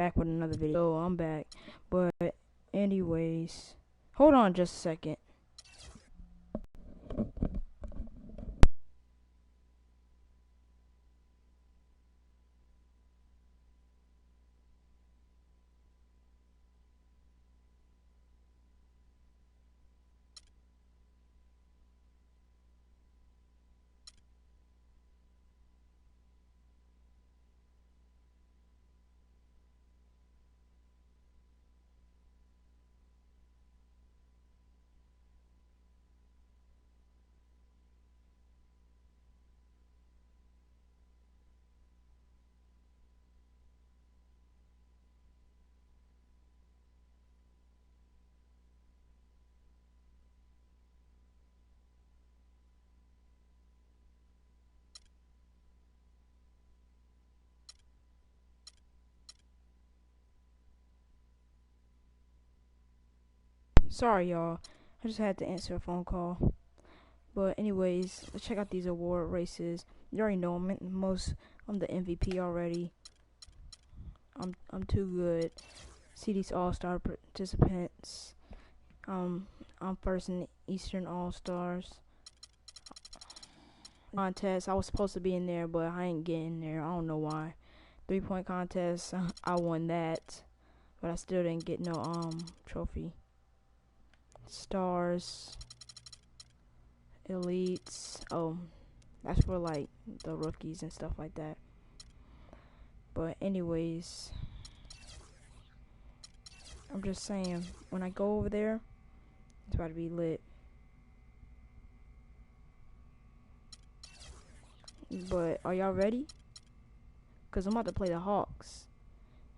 back with another video. So I'm back. But anyways, hold on just a second. Sorry, y'all. I just had to answer a phone call. But anyways, let's check out these award races. You already know I'm the MVP already. I'm too good. See these all-star participants. I'm first in the Eastern All-Stars contest. I was supposed to be in there, but I ain't getting there. I don't know why. 3-point contest, I won that, but I still didn't get no trophy. Stars, elites. Oh, that's for like the rookies and stuff like that. But anyways, I'm just saying, when I go over there, it's about to be lit. But are y'all ready? Cause I'm about to play the Hawks,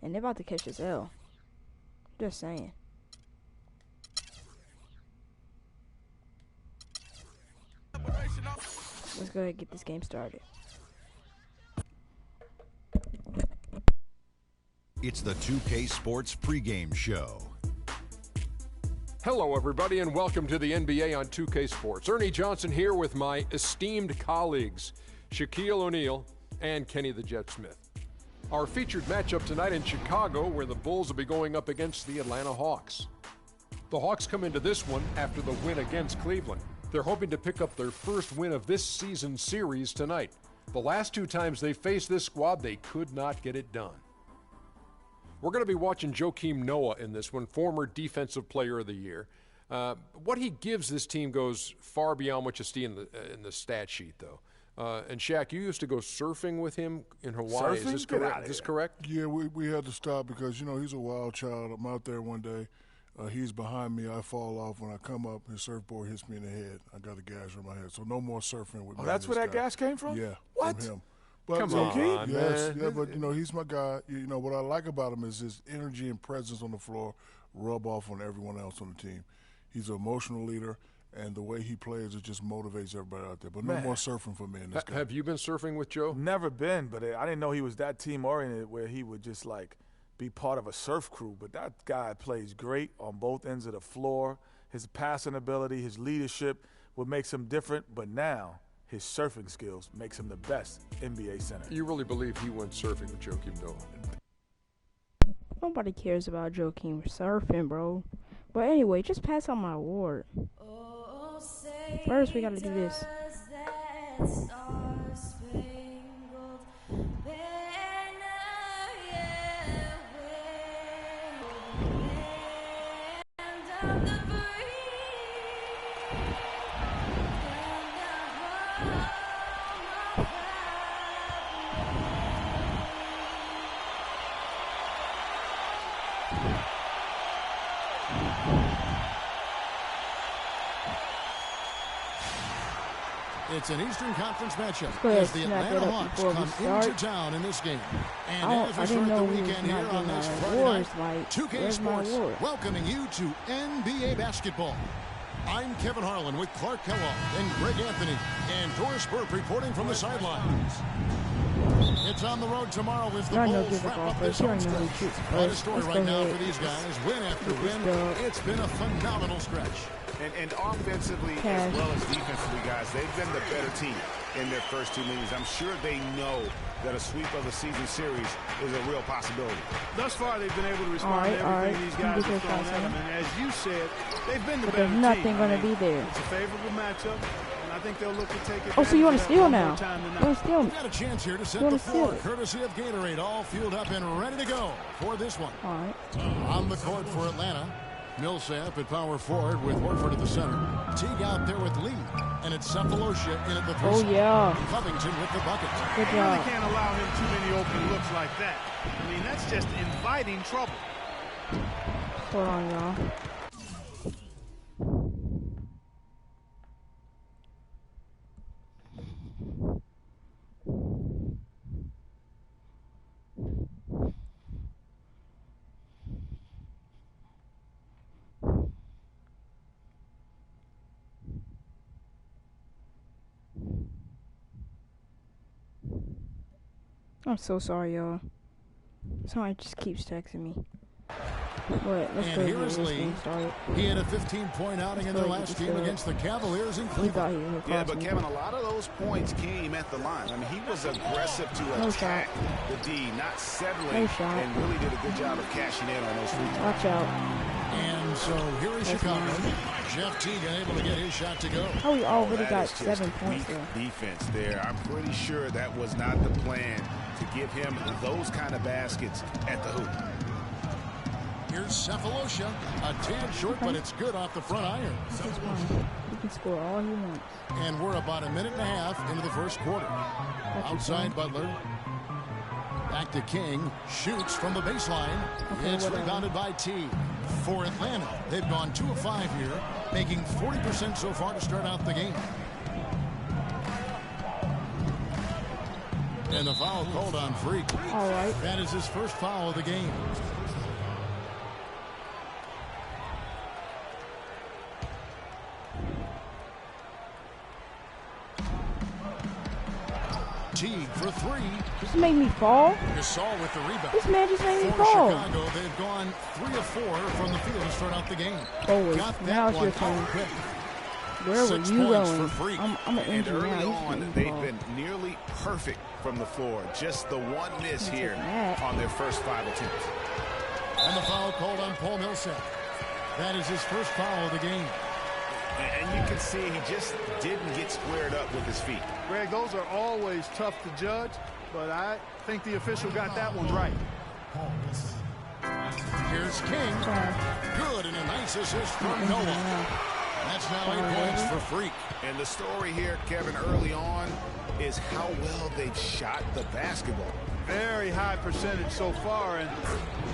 and they're about to catch this L. Just saying. Let's go ahead and get this game started. It's the 2K Sports pregame show. Hello, everybody, and welcome to the NBA on 2K Sports. Ernie Johnson here with my esteemed colleagues, Shaquille O'Neal and Kenny the Jet Smith. Our featured matchup tonight in Chicago, where the Bulls will be going up against the Atlanta Hawks. The Hawks come into this one after the win against Cleveland. They're hoping to pick up their first win of this season's series tonight. The last two times they faced this squad, they could not get it done. We're going to be watching Joakim Noah in this one, former Defensive Player of the Year. What he gives this team goes far beyond what you see in the stat sheet, though. And Shaq, you used to go surfing with him in Hawaii. Surfing? Is this correct? Is this correct? Yeah, we had to stop because, you know, he's a wild child. I'm out there one day. He's behind me. I fall off. When I come up, his surfboard hits me in the head. I got a gash on my head. So no more surfing with me. Oh, that's where that gas came from? Yeah. What? From him. But, Come on, yes, man. yeah, but, you know, he's my guy. You know, what I like about him is his energy and presence on the floor rub off on everyone else on the team. He's an emotional leader, and the way he plays, it just motivates everybody out there. But no more surfing for me in this game. Have you been surfing with Joe? Never been, but I didn't know he was that team-oriented where he would just, like, be part of a surf crew. But that guy plays great on both ends of the floor. His passing ability, his leadership, what makes him different. But now his surfing skills makes him the best NBA center. You really believe he went surfing with Joakim Noah? Nobody cares about Joakim surfing, bro. But anyway, just pass on my award. First, we gotta do this. It's an Eastern Conference matchup Ahead, as the Atlanta Hawks come into town in this game. And as we start the weekend here on this Friday night, 2K Sports welcoming you to NBA basketball. I'm Kevin Harlan with Clark Kellogg and Greg Anthony and Doris Burke reporting from the sidelines. It's on the road tomorrow as the Bulls wrap up this home stretch. Quite a story right now for these guys. Win after win, it's been a phenomenal stretch. And offensively as well as defensively, guys, they've been the better team in their first 2 meetings. I'm sure they know that a sweep of the season series is a real possibility. Thus far, they've been able to respond to everything these guys have thrown at them. And as you said, they've been the better team. There's nothing going to be there. It's a favorable matchup, and I think they'll look to take it. Oh, so you want to steal now? You want to steal? We got a chance here to set the floor, courtesy of Gatorade, all fueled up and ready to go for this one. All right. On the court for Atlanta, Millsap at power forward with Horford at the center. Teague out there with Lee. And it's Cephalosha in at the three. Oh, yeah. Covington with the bucket. Good job. You really can't allow him too many open looks like that. I mean, that's just inviting trouble. Hold on, y'all. I'm so sorry, y'all. Someone just keeps texting me. But let's go get this game started. He had a 15-point outing in their last game against the Cavaliers in Cleveland. Yeah, but Kevin, a lot of those points came at the line. I mean, he was aggressive to attack the D, not settling, and really did a good job of cashing in on those free throws. Watch out. And so here is Chicago. Jeff Teague unable to get his shot to go. Oh, we already got 7 points there. Defense there. I'm pretty sure that was not the plan to give him those kind of baskets at the hoop. Here's Cephalosha. A tad short, but it's good off the front iron. He can score all he wants. And we're about a minute and a half into the first quarter. Outside Butler. Back to King. Shoots from the baseline. It's rebounded by Teague. For Atlanta, they've gone 2 of 5 here, making 40% so far to start out the game. And the foul called on Freak. All right. That is his first foul of the game. Teague for 3. Just made me fall. Gasol with the rebound. This man just made me for fall. Chicago, they've gone 3 of 4 from the field to start out the game. Forward. Now it's your turn. Where were you going? I'm an injury early now. on, they've been nearly perfect from the floor. Just the one miss here on their first 5 attempts. And the foul called on Paul Millsap. That is his first foul of the game. And you can see he just didn't get squared up with his feet. Greg, those are always tough to judge, but I think the official got that one right. Here's King. Good, and a nice assist from Noah. That's now 8 points for Freak. And the story here, Kevin, early on is how well they've shot the basketball. Very high percentage so far, and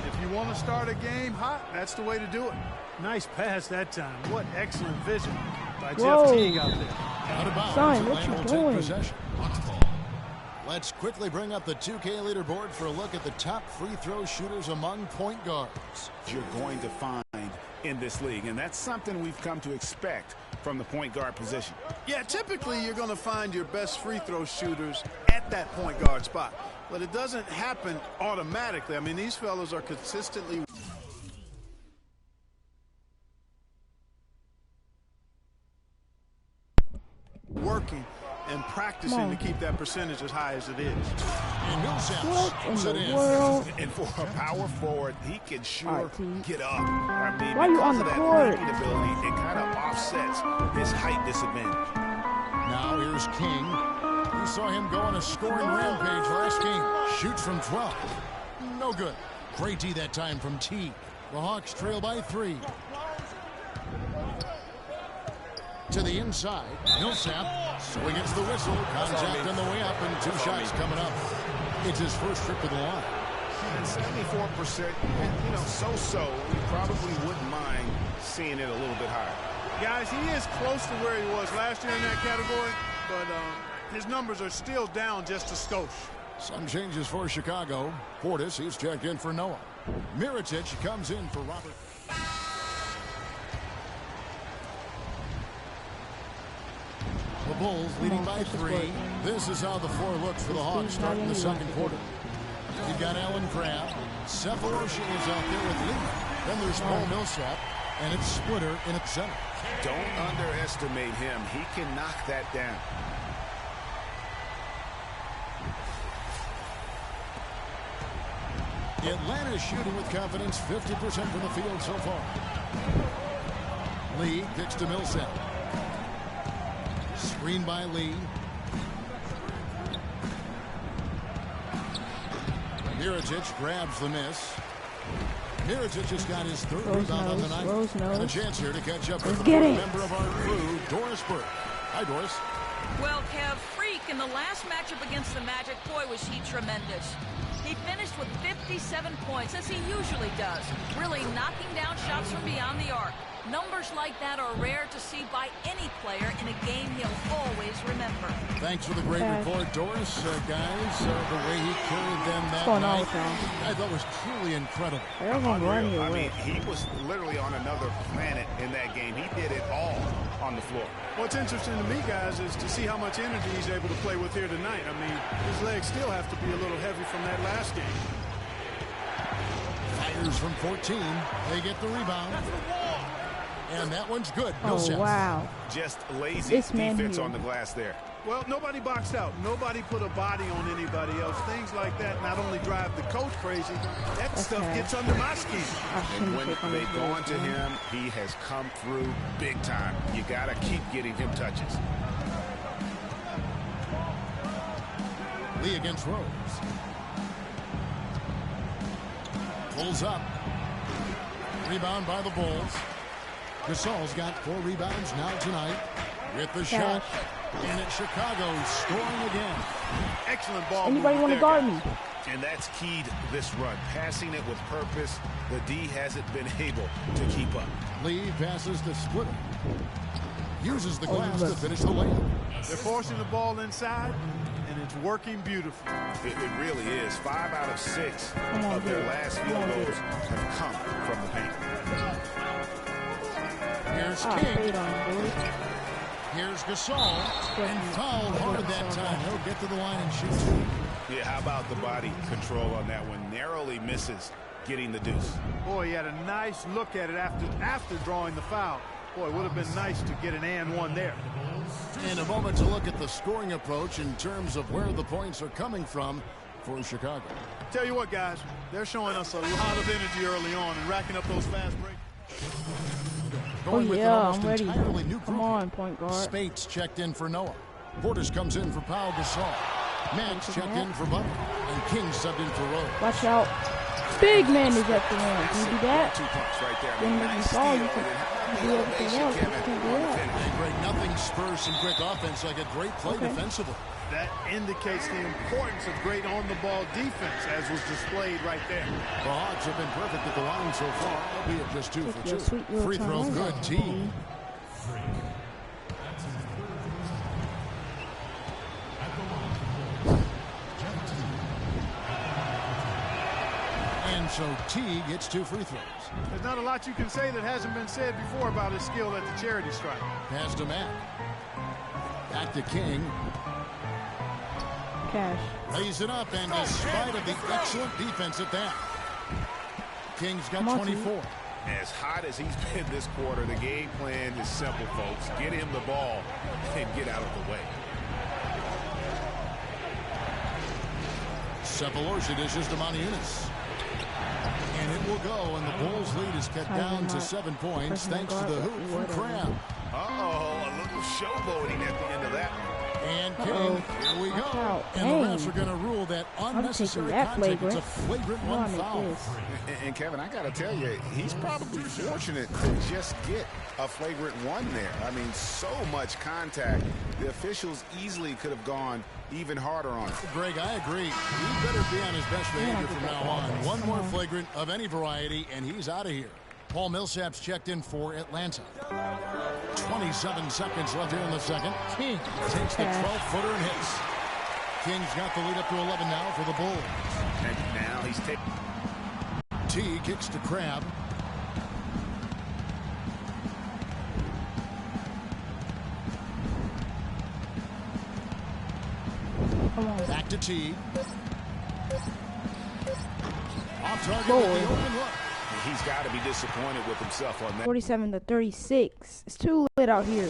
if you want to start a game hot, that's the way to do it. Nice pass that time. What excellent vision by Jeff Teague out there. Out of bounds. Son, what you doing? Let's quickly bring up the 2K leaderboard for a look at the top free throw shooters among point guards. You're going to find in this league, and that's something we've come to expect from the point guard position. Yeah, typically you're going to find your best free throw shooters at that point guard spot, but it doesn't happen automatically. I mean, these fellas are consistently working and practicing to keep that percentage as high as it is. And Millsap what in the world? And for a power forward, he can sure get up. I mean, why are you on the court? Ability, it kind of offsets his height disadvantage. Now here's King. We saw him go on a scoring rampage last game. Shoots from 12. No good. Great D that time from T. The Hawks trail by 3. To the inside, Millsap, so he gets the whistle, contact on the way up, and 2 shots coming up. It's his first trip to the line. And 74%, you know, so-so, you probably wouldn't mind seeing it a little bit higher. Guys, he is close to where he was last year in that category, but his numbers are still down just a skosh. Some changes for Chicago. Portis, he's checked in for Noah. Mirotic comes in for Robert. The Bulls leading by 3. This is how the floor looks for the Hawks starting the second quarter. You've got Allen Crabbe. Cephalosha is out there with Lee. Then there's Paul Millsap. and it's Splitter in at center. Don't underestimate him. He can knock that down. Atlanta shooting with confidence, 50% from the field so far. Lee kicks to Millsap. Screen by Lee. Mirotic grabs the miss. Mirotic just got his third rebound on the night. And a chance here to catch up with a member of our crew, Doris Burke. Hi, Doris. Well, Kev, Freak in the last matchup against the Magic, boy, was he tremendous. He finished with 57 points, as he usually does, really knocking down shots from beyond the arc. Numbers like that are rare to see by any player in a game he'll always remember. Thanks for the great report, Doris. Guys, the way he carried them that night, I thought was truly incredible. I mean, he was literally on another planet in that game. He did it all on the floor. What's interesting to me, guys, is to see how much energy he's able to play with here tonight. I mean, his legs still have to be a little heavy from that last game. Fires from 14. They get the rebound. And that one's good. Oh, wow. Just lazy defense on the glass there. Well, nobody boxed out. Nobody put a body on anybody else. Things like that not only drive the coach crazy, that stuff gets under my skin. And when they've gone to him, he has come through big time. You got to keep getting him touches. Lee against Rose. Pulls up. Rebound by the Bulls. Gasol's got 4 rebounds now tonight with the shot. And it's Chicago scoring again. Excellent ball. Anybody want to guard me? And that's keyed this run. Passing it with purpose. The D hasn't been able to keep up. Lee passes to Splitter. Uses the glass to finish the layup. They're forcing the ball inside, and it's working beautifully. It really is. 5 out of 6 of their last field goals have come from the paint. Here's King. Here's Gasol. And fouled hard that time. He'll get to the line and shoot. Yeah, how about the body control on that one? Narrowly misses getting the deuce. Boy, he had a nice look at it after drawing the foul. Boy, it would have been nice to get an and one there. In a moment to look at the scoring approach in terms of where the points are coming from for Chicago. Tell you what, guys, they're showing us a lot of energy early on and racking up those fast breaks. Going with an almost I'm ready. entirely new Come on, point guard. Spates checked in for Noah. Portis comes in for Pau Gasol. Max checked in for Butler. And King subbed in for Rose. Watch out. Big man is at the rim. Can you do that? 2 pumps right there. Then when you fall, you can do everything else. You can't do that. And Greg, nothing spurs some quick offense like a great play defensively. That indicates the importance of great on-the-ball defense, as was displayed right there. The Hawks have been perfect at the line so far, albeit just 2 for 2. Free throw good, T. And so T gets 2 free throws. There's not a lot you can say that hasn't been said before about his skill at the charity stripe. Pass to Mack. Back to King. Cash. Lays it up, and despite of the excellent defense at that, King's got 24. As hot as he's been this quarter, the game plan is simple, folks. Get him the ball and get out of the way. Cephalorza dishes to Moniunas. And it will go, and the Bulls' lead is cut down to 7 points thanks to the hoop from Crabbe. Uh-oh, a little showboating at the end of that one. And King, here we go. And the refs are going to rule that unnecessary contact. It's a flagrant one foul. And Kevin, I got to tell you, he's probably fortunate to just get a flagrant one there. I mean, so much contact. The officials easily could have gone even harder on it. Greg, I agree. He better be on his best behavior from now on. One more flagrant of any variety, and he's out of here. Paul Millsap's checked in for Atlanta. 27 seconds left here in the second. King takes the 12-footer and hits. King's got the lead up to 11 now for the Bulls. And now he's taking. T kicks to Crabbe. Back to T. Off target with the open look. he's got to be disappointed with himself on that. 47-36. It's too lit out here.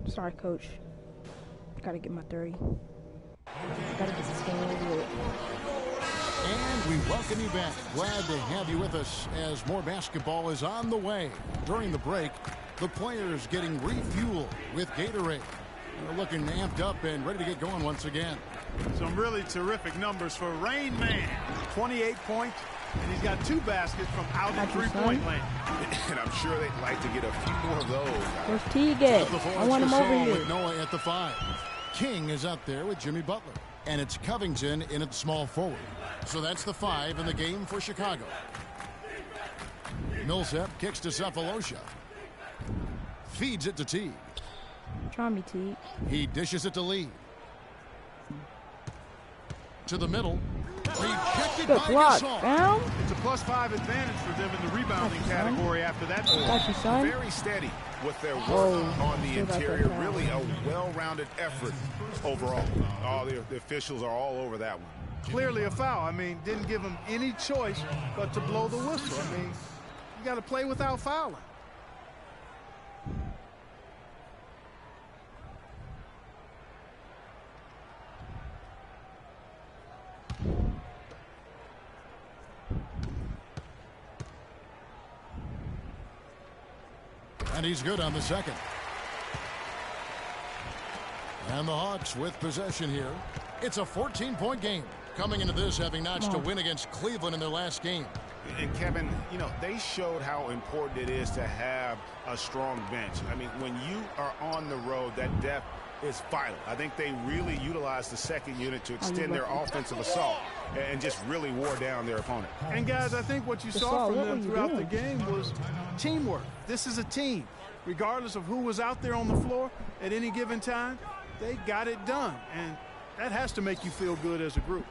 Sorry, coach. Gotta get my 30. Gotta get this game over with. And we welcome you back. Glad to have you with us as more basketball is on the way. During the break, the players getting refueled with Gatorade. They're looking amped up and ready to get going once again. Some really terrific numbers for Rain Man. 28 points, and he's got 2 baskets from out of 3-point land. And I'm sure they'd like to get a few more of those. Where's Teague? I want him over here. With Noah at the 5. King is out there with Jimmy Butler. And it's Covington in at small forward. So that's the 5 in the game for Chicago. Millsap kicks to Sefolosha. Feeds it to Teague. Try me, Teague. He dishes it to Lee. To the middle. Rejected by Gasol. It's a +5 advantage for them in the rebounding category after that. Very steady with their work on the interior. Really a well-rounded effort overall. The officials are all over that one. Clearly a foul. I mean, didn't give him any choice but to blow the whistle. I mean, you got to play without fouling. And he's good on the second. And the Hawks with possession here. It's a 14-point game. Coming into this, having notched a win against Cleveland in their last game. And Kevin, you know, they showed how important it is to have a strong bench. I mean, when you are on the road, that depth is vital. I think they really utilized the second unit to extend their offensive assault and just really wore down their opponent. And guys, I think what you saw from them throughout the game was teamwork. This is a team. Regardless of who was out there on the floor at any given time, they got it done. And that has to make you feel good as a group.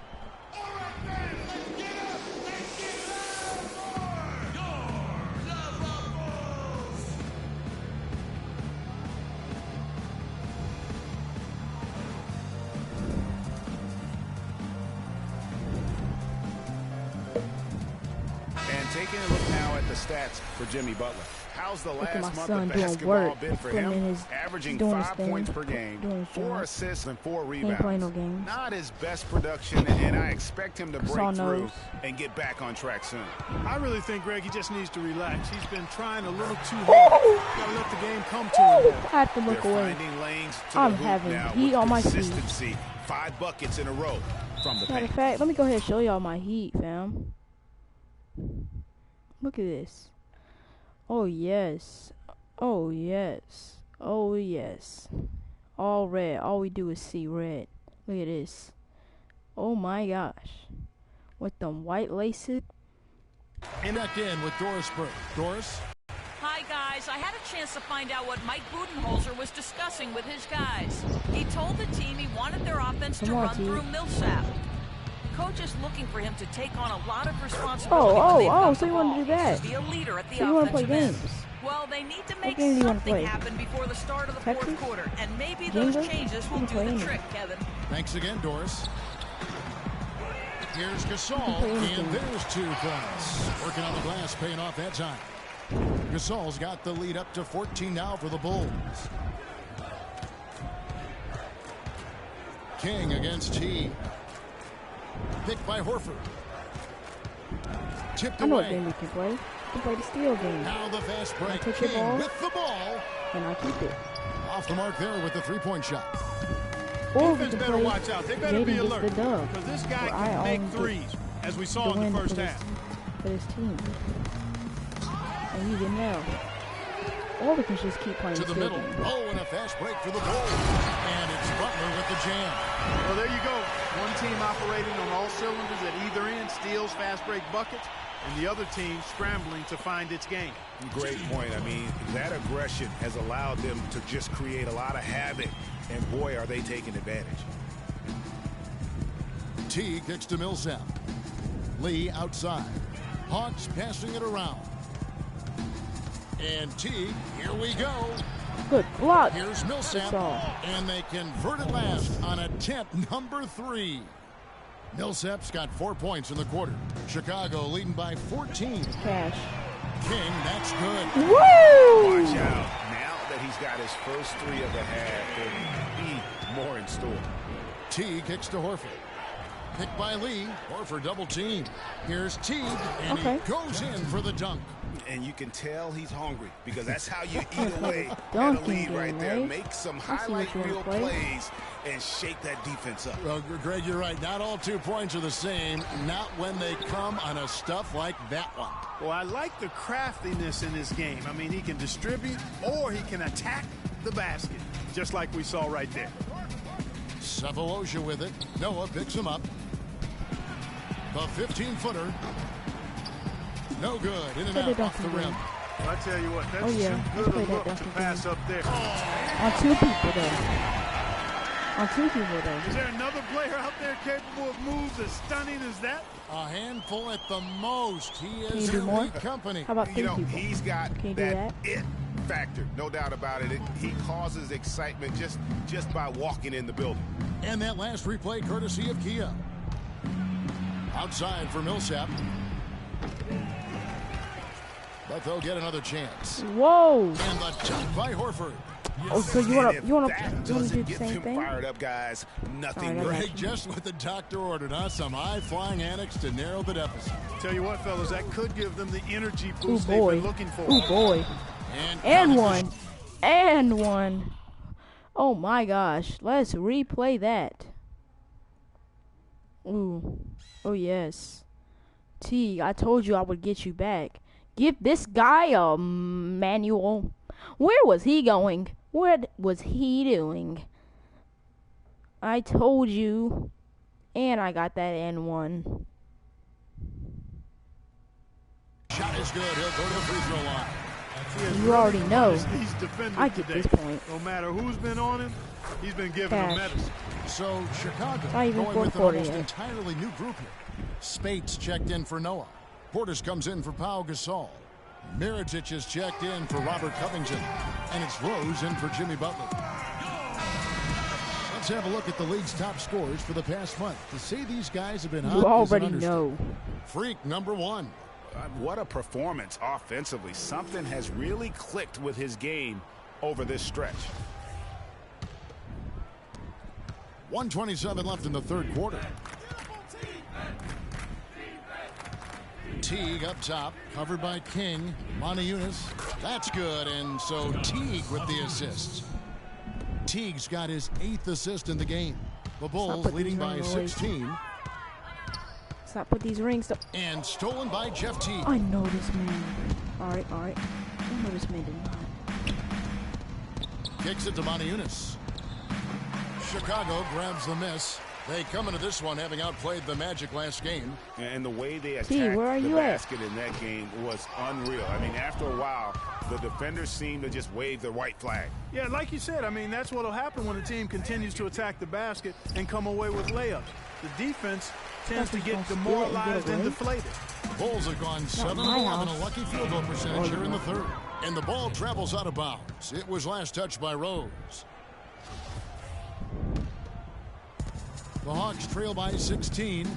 Taking a look now at the stats for Jimmy Butler. How's the last month of basketball been for him? Averaging 5 points per game, 4 assists and 4 rebounds. Not his best production, and I expect him to break through and get back on track soon. I really think, Greg, he just needs to relax. He's been trying a little too hard. Gotta let the game come to him. I have to look away. I'm having heat on my feet. 5 buckets in a row from the paint. Matter of fact, let me go ahead and show y'all my heat, fam. Look at this. Oh, yes. Oh, yes. Oh, yes. All red. All we do is see red. Look at this. Oh, my gosh. With them white laces. And back in with Doris Burke. Doris? Hi, guys. I had a chance to find out what Mike Budenholzer was discussing with his guys. He told the team he wanted their offense to run through Millsap. Coach is looking for him to take on a lot of responsibility. So you want to do that? Be a leader at the so you want to play end. games? Well, they need to make something happen before the start of the fourth quarter, and maybe those changes will do the trick, Kevin. Thanks again, Doris. Here's Gasol, and there's 2 points. Working on the glass, paying off that time. Gasol's got the lead up to 14 now for the Bulls. King against Teague. Picked by Horford. Tipped away. I know what game we can play. We can play the steal game. Now the fast break. Take King the ball, with the ball. and I keep it. Off the mark there with the 3-point shot. Or defense better watch out. They better be alert. Because this guy can make threes, as we saw in the first half. For his team. And he didn't know. Or we can just keep playing to the middle. Oh, and a fast break for the Bulls. And it's Butler with the jam. Well, there you go. One team operating on all cylinders at either end, steals, fast break buckets, and the other team scrambling to find its game. Great point. I mean, that aggression has allowed them to just create a lot of havoc, and boy, are they taking advantage. Teague kicks to Millsap. Lee outside. Hawks passing it around. And Teague, here we go. Good block. Here's Millsap, and they convert it last on attempt number 3. Millsap's got 4 points in the quarter. Chicago leading by 14. Cash. King, that's good. Woo! Watch out. Now that he's got his first 3 of the half, there will be more in store. Teague kicks to Horford. Picked by Lee. Horford double team. Here's Teague, and he goes in for the dunk. And you can tell he's hungry because that's how you eat away at a lead right there. Make some highlight reel plays and shake that defense up. Well, Greg, you're right. Not all 2 points are the same. Not when they come on a stuff like that one. Well, I like the craftiness in his game. I mean, he can distribute or he can attack the basket, just like we saw right there. Sefolosha with it. Noah picks him up. The 15-footer. No good. In and out off the rim. I tell you what, that's too good a look to pass up there. On 2 people there. On 2 people there. Is there another player out there capable of moves as stunning as that? A handful at the most. He Can is you do more? elite company. How about 3 people? He's got Can you do that? it factor, no doubt about it. He causes excitement just by walking in the building. And that last replay courtesy of Kia. Outside for Millsap. But they'll get another chance. Whoa! And the dunk by Horford. Oh, so you wanna do Doesn't the get same him thing? fired up, guys. Nothing. Greg, just what the doctor ordered, huh? Some high-flying annex to narrow the deficit. Tell you what, fellas, that could give them the energy Ooh, boost they've boy. been looking for. Ooh, boy. And one. And one. Oh, my gosh. Let's replay that. Ooh. Oh, yes. T, I told you I would get you back. Give this guy a manual. Where was he going? What was he doing? I told you. And I got that N1. Shot is good. He'll go to the free throw line. You already know. He's defended I get today. this point. No matter who's been on him, he's been giving him medicine. So Chicago Not even going with an 440 almost yet. entirely new group here. Spates checked in for Noah. Portis comes in for Pau Gasol. Mirotic is checked in for Robert Covington. And it's Rose in for Jimmy Butler. Let's have a look at the league's top scorers for the past month. To say these guys have been hot You is an already understatement. know. Freak number 1. What a performance offensively. Something has really clicked with his game over this stretch. 1:27 left in the third quarter. Teague up top, covered by King. Moniunas, that's good, and so Teague with the assists. Teague's got his 8th assist in the game. The Bulls leading by 16. Stop put these rings up. And stolen by Jeff Teague. I know this man. Alright. I know this man did not. Kicks it to Moniunas. Chicago grabs the miss. They come into this one having outplayed the Magic last game. And the way they attacked where are the you at? basket in that game was unreal. I mean, after a while, the defenders seemed to just wave the white flag. Yeah, like you said, I mean, that's what will happen when a team continues to attack the basket and come away with layups. The defense tends to get demoralized and deflated. The Bulls have gone 7 of 11, a lucky field goal percentage here in the third. And the ball travels out of bounds. It was last touched by Rose. The Hawks trail by 16.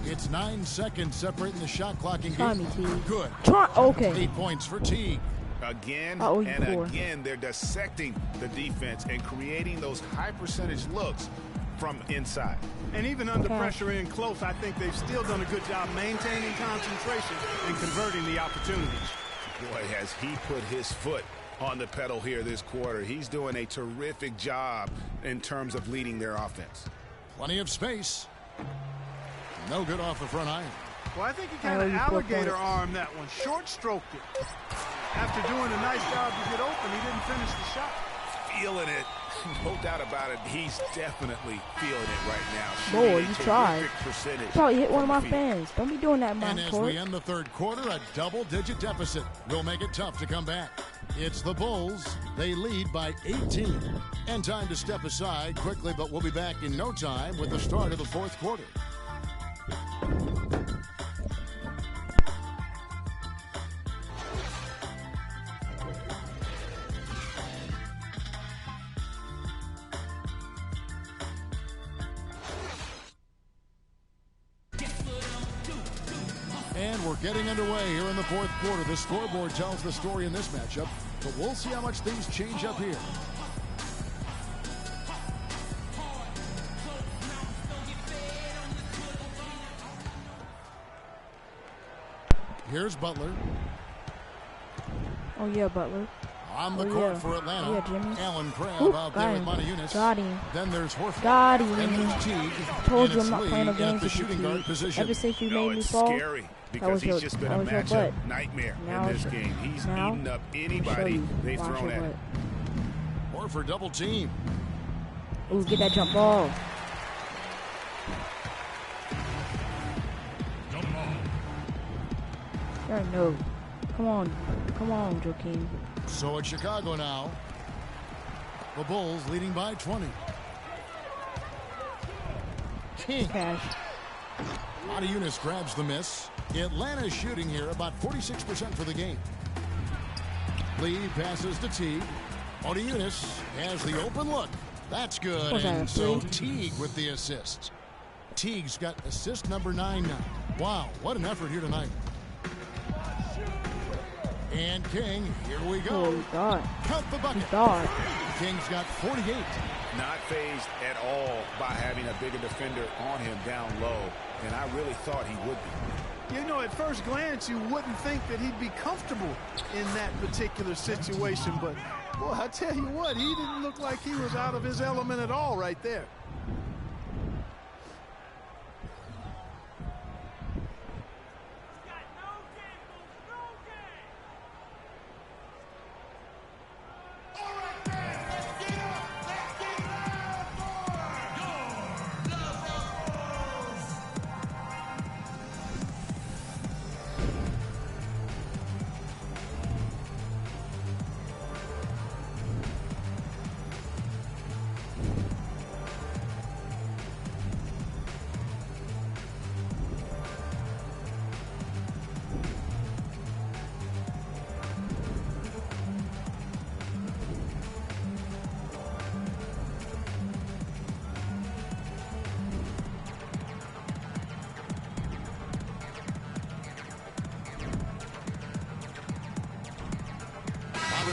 It's 9 seconds separating the shot clock in game. Good. Okay. 8 points for Teague. Again and again, they're dissecting the defense and creating those high percentage looks from inside. And even under pressure in close, I think they've still done a good job maintaining concentration and converting the opportunities. Boy, has he put his foot on the pedal here this quarter. He's doing a terrific job in terms of leading their offense. Plenty of space. No good off the front iron. Well, I think he kind of alligator armed that one. Short stroked it. After doing a nice job to get open, he didn't finish the shot. Feeling it. No doubt about it. He's definitely feeling it right now. Boy, you tried. Probably hit one of my field. fans. Don't be doing that in my And as court. we end the third quarter, a double-digit deficit will make it tough to come back. It's the Bulls. They lead by 18. And time to step aside quickly, but we'll be back in no time with the start of the fourth quarter. And we're getting underway here in the fourth quarter. The scoreboard tells the story in this matchup, but we'll see how much things change up here. Here's Butler. Oh, yeah, Butler. On the court for Atlanta. Yeah, Jimmy. Alan Crabb out there with Matajunas. Got him. Then there's Horford. Got him. Then there's Teague. Told you I'm not playing no games the with you, shooting guard position. Ever since you made me fall, scary because he's just been a matchup nightmare in this game. He's eating up anybody they've thrown at him. Horford double team. Ooh, get that jump ball. You already know. Come on, Joakim. So it's Chicago now. The Bulls leading by 20. King. Cash. Matajunas grabs the miss. Atlanta's shooting here about 46% for the game. Lee passes to Teague. Matajunas has the open look. That's good. And so Teague with the assist. Teague's got assist number 9 now. Wow, what an effort here tonight. And King, here we go. Oh, God. Count the bucket. King's got 48. Not fazed at all by having a bigger defender on him down low, and I really thought he would be. You know, at first glance, you wouldn't think that he'd be comfortable in that particular situation, but, boy, I tell you what, he didn't look like he was out of his element at all right there.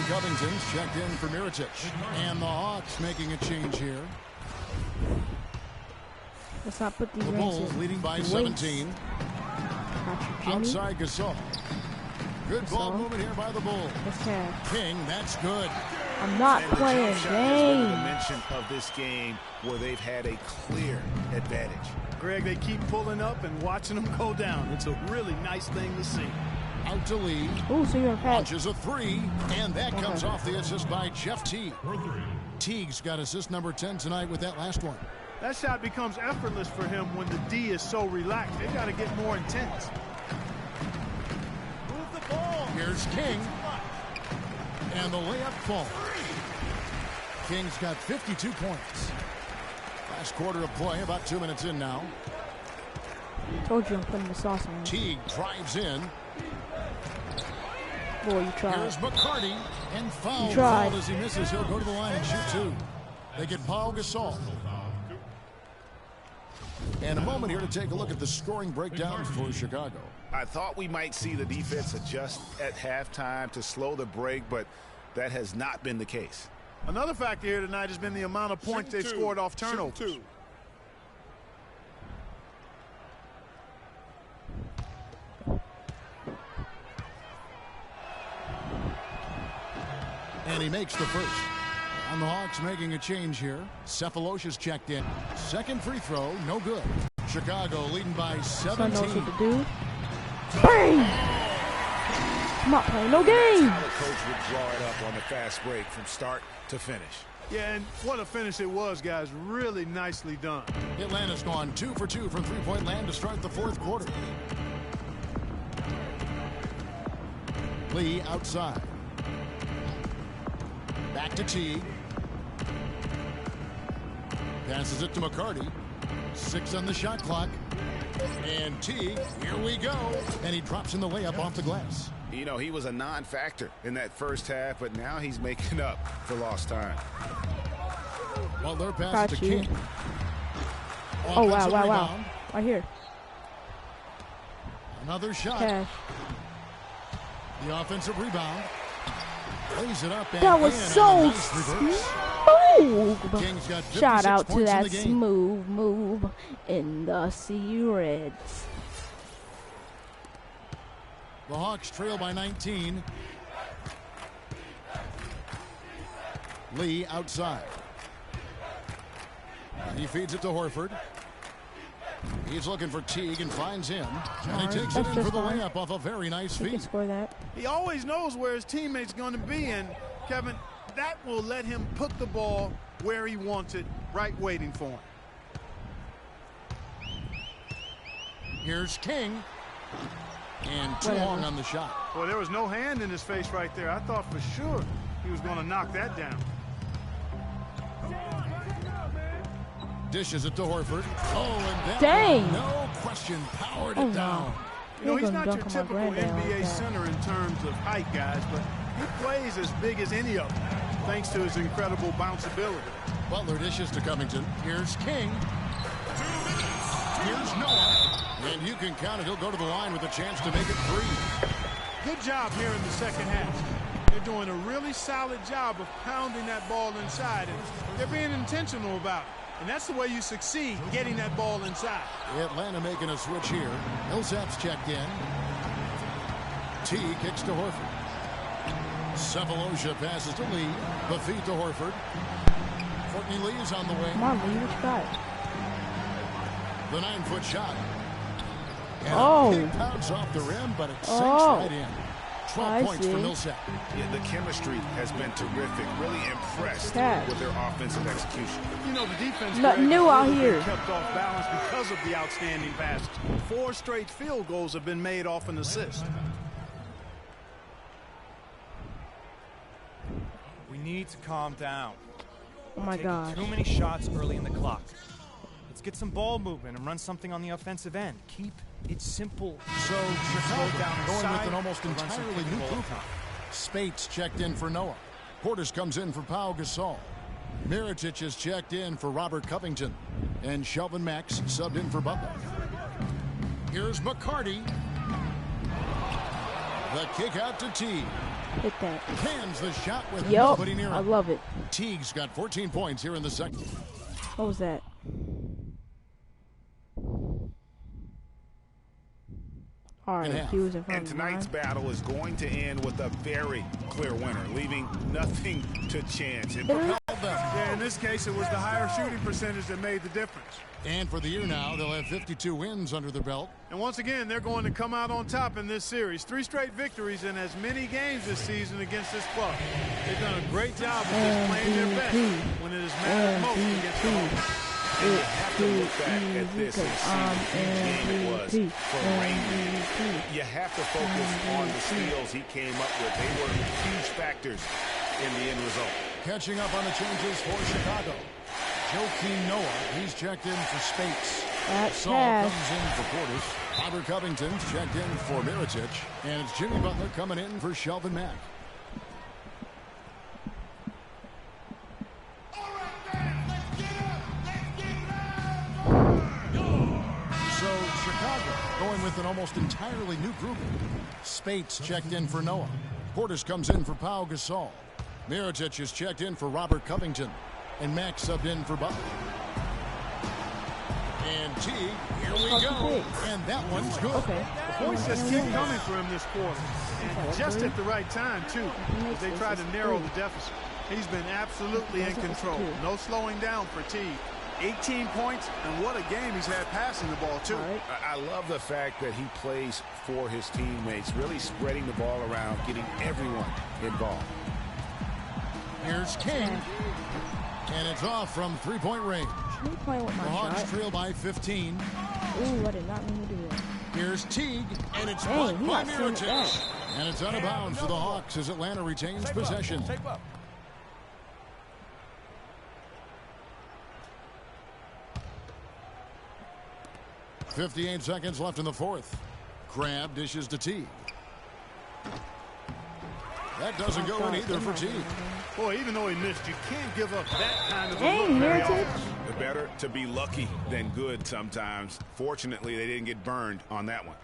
Covington's checked in for Mirotic. And the Hawks making a change here. Let's not put these the Bulls leading by 17. Outside Gasol. Good ball movement here by the Bulls. King, that's good. I'm not playing game. The dimension of this game where they've had a clear advantage. Greg, they keep pulling up and watching them go down. It's a really nice thing to see. Out to Lee. Ooh, so you're launches a 3, and that comes off the assist by Jeff Teague. Teague's got assist number 10 tonight with that last one. That shot becomes effortless for him when the D is so relaxed. They got to get more intense. Move the ball. Here's King. And the layup falls. King's got 52 points. Last quarter of play, about 2 minutes in now. Told you I'm putting the sauce on. Teague drives in. Boy, you tried. Here's McCarty and fouled as he misses. He'll go to the line and shoot 2. They get Pau Gasol. And a moment here to take a look at the scoring breakdown for Chicago. I thought we might see the defense adjust at halftime to slow the break, but that has not been the case. Another factor here tonight has been the amount of points they've scored off turnovers. And he makes the first. And the Hawks making a change here. Cephalosha's checked in. Second free throw, no good. Chicago leading by 17. Knows what to do. Bang! I'm not playing no game. How the coach would draw it up on the fast break from start to finish. Yeah, and what a finish it was, guys. Really nicely done. Atlanta's gone 2 for 2 from three-point land to start the fourth quarter. Lee outside. Back to Teague. Passes it to McCarty. 6 on the shot clock. And Teague, here we go. And he drops in the layup off the glass. You know, he was a non-factor in that first half, but now he's making up for lost time. Butler passes to King. Oh, wow. Right here. Another shot. Cash. The offensive rebound. Lays it up and That was so nice reverse. smooth. Kings got 56 Shout out to points in that the game. smooth move in the Sea Reds. The Hawks trail by 19. Lee outside. He feeds it to Horford. He's looking for Teague and finds him. And he takes it in for the layup off a very nice He can feed. score that. He always knows where his teammate's going to be, and Kevin, that will let him put the ball where he wants it, right waiting for him. Here's King. And too long on the shot. Well, there was no hand in his face right there. I thought for sure he was going to knock that down. Dishes it to Horford. Oh, and that Dang. one, no question, powered Oh, it down. You know, he's gonna not your dunk on my typical granddad like NBA that. center in terms of height, guys, but he plays as big as any of them, thanks to his incredible bounceability. Butler dishes to Covington. Here's King. Here's Noah. And you can count it. He'll go to the line with a chance to make it 3. Good job here in the second half. They're doing a really solid job of pounding that ball inside, and they're being intentional about it. And that's the way you succeed, getting that ball inside. Atlanta making a switch here. Millsap's checked in. T kicks to Horford. Sefolosha passes to Lee. The feed to Horford. Courtney Lee is on the way. Come on, Lee, what you got? The 9-foot shot. And Oh. a big bounce off the rim, but it sinks Oh. right in. 12 I points for see. Millsap. Yeah, the chemistry has been terrific. Really impressed Cash. with their offensive execution. You know, the defense Nothing Greg, new has out really here. been kept off balance because of the outstanding passes. 4 straight field goals have been made off an assist. We need to calm down. Oh my Taking God. too many shots early in the clock. Let's get some ball movement and run something on the offensive end. Keep it simple. So Slow down Chicago going with inside an almost and run some entirely pick new and roll group. up top. Spates checked in for Noah. Portis comes in for Pau Gasol. Mirotic is checked in for Robert Covington. And Shelvin Max subbed in for Butler. Here's McCarty. The kick out to Teague. Hit that. Cans the shot with Yup, nobody near him. I love it. Teague's got 14 points here in the second. What was that? All right, half. he was in front And of tonight's mine. battle is going to end with a very clear winner, leaving nothing to chance. It Propelled them. Yeah, in this case, it was the higher shooting percentage that made the difference. And for the year now, they'll have 52 wins under their belt. And once again, they're going to come out on top in this series. 3 straight victories in as many games this season against this club. They've done a great job of just playing their best when it is mattered most against the Hawks. And you have to look back at this and see what game it was for Raymond. You have to focus on the steals he came up with. They were huge factors in the end result. Catching up on the changes for Chicago. Joakim Noah, he's checked in for Spates. That's Saul cash. comes in for Portis. Robert Covington's checked in for Mirotic. And it's Jimmy Butler coming in for Shelvin Mack. So Chicago going with an almost entirely new group. Spates checked in for Noah. Portis comes in for Pau Gasol. Mirotic is checked in for Robert Covington. And Max subbed in for Butler. And Teague, here we go. And that one's good. Okay. The points just keep coming for him this quarter. And just at the right time, too, as they try to narrow the deficit. He's been absolutely in control. No slowing down for Teague. 18 points, and what a game he's had passing the ball, too. Right. I love the fact that he plays for his teammates, really spreading the ball around, getting everyone involved. Here's King. And it's off from three-point range. He playing with my The Hawks shot. trail by 15. Ooh, I did not mean to do that. Here's Teague, and it's Dang, blocked he by got sent Mirotic. back. And it's out of bounds for the Hawks as Atlanta retains possession. 58 seconds left in the fourth. Crab dishes to Teague. That doesn't go in either for Teague. Boy, even though he missed, you can't give up that kind of a Dang, look very Mirotic. often. Better to be lucky than good sometimes. Fortunately, they didn't get burned on that one.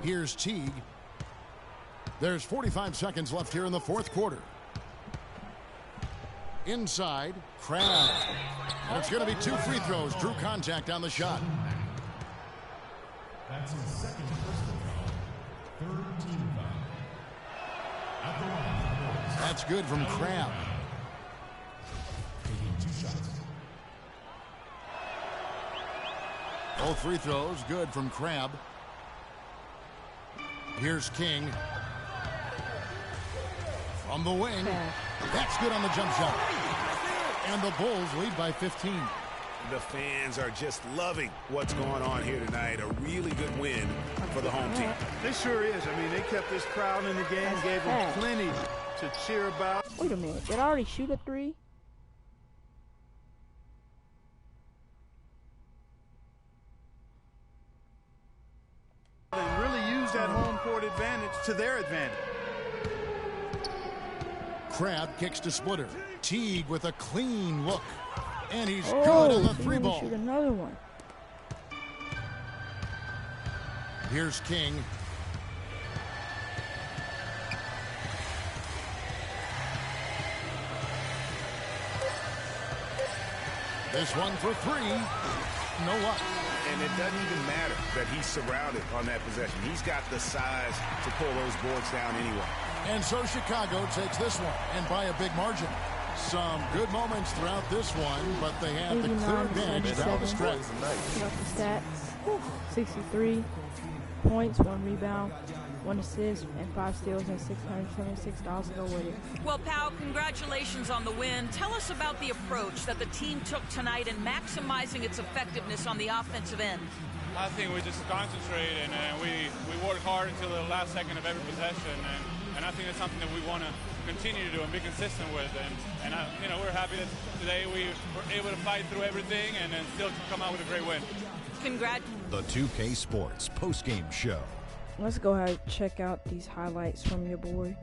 Here's Teague. There's 45 seconds left here in the fourth quarter. Inside, Crabbe. And it's going to be 2 free throws. Drew contact on the shot. That's his second personal foul. Third team foul. At the line. That's good from Crabbe. Taking 2 shots. Both free throws good from Crabbe. Here's King. From the wing. That's good on the jump shot. And the Bulls lead by 15. The fans are just loving what's going on here tonight. A really good win for the home team. It sure is. I mean, they kept this crowd in the game, gave them plenty to cheer about. Wait a minute. Did I already shoot a 3? They really used that home court advantage to their advantage. Crabbe kicks to Splitter. Teague with a clean look. And he's good on the 3 ball. Shoot another one. Here's King. This one for 3. No luck. And it doesn't even matter that he's surrounded on that possession. He's got the size to pull those boards down anyway. And so Chicago takes this one, and by a big margin. Some good moments throughout this one, but they have the clear advantage down the stretch. Got the stats. 63 points, 1 rebound, 1 assist, and 5 steals, and $676 to go with it. Well, Pau, congratulations on the win. Tell us about the approach that the team took tonight in maximizing its effectiveness on the offensive end. I think we just concentrate and we work hard until the last second of every possession, and I think that's something that we want to continue to do and be consistent with. And you know, we're happy that today we were able to fight through everything and then still come out with a great win. Congrats. The 2K Sports postgame show. Let's go ahead and check out these highlights from your boy.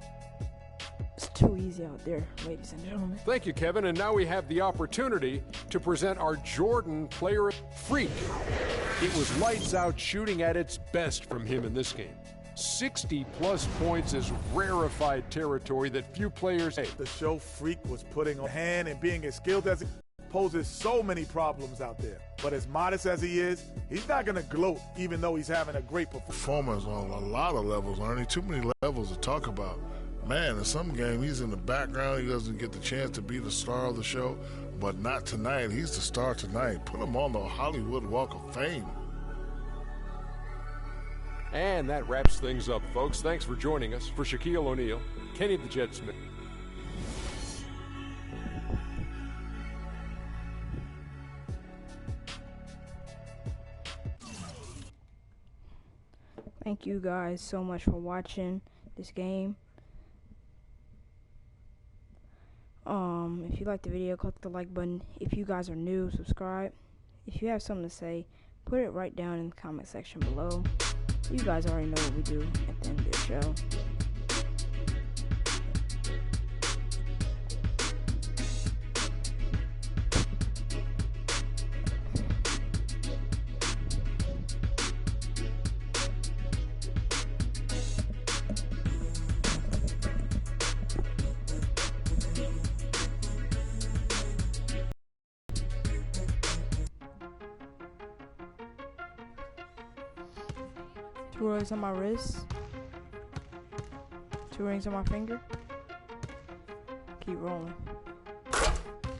It's too easy out there, ladies and gentlemen. Thank you, Kevin. And now we have the opportunity to present our Jordan player freak. It was lights out shooting at its best from him in this game. 60-plus points is rarefied territory that few players have. The show Freak was putting on hand and being as skilled as he poses so many problems out there. But as modest as he is, he's not going to gloat even though he's having a great performance on a lot of levels. Aren't too many levels to talk about. Man, in some game he's in the background. He doesn't get the chance to be the star of the show, but not tonight. He's the star tonight. Put him on the Hollywood Walk of Fame. And that wraps things up, folks. Thanks for joining us. For Shaquille O'Neal, Kenny the Jet Smith. Thank you guys so much for watching this game. If you liked the video, click the like button. If you guys are new, subscribe. If you have something to say, put it right down in the comment section below. You guys already know what we do at the end of the show. Two rings on my wrist. 2 rings on my finger. Keep rolling.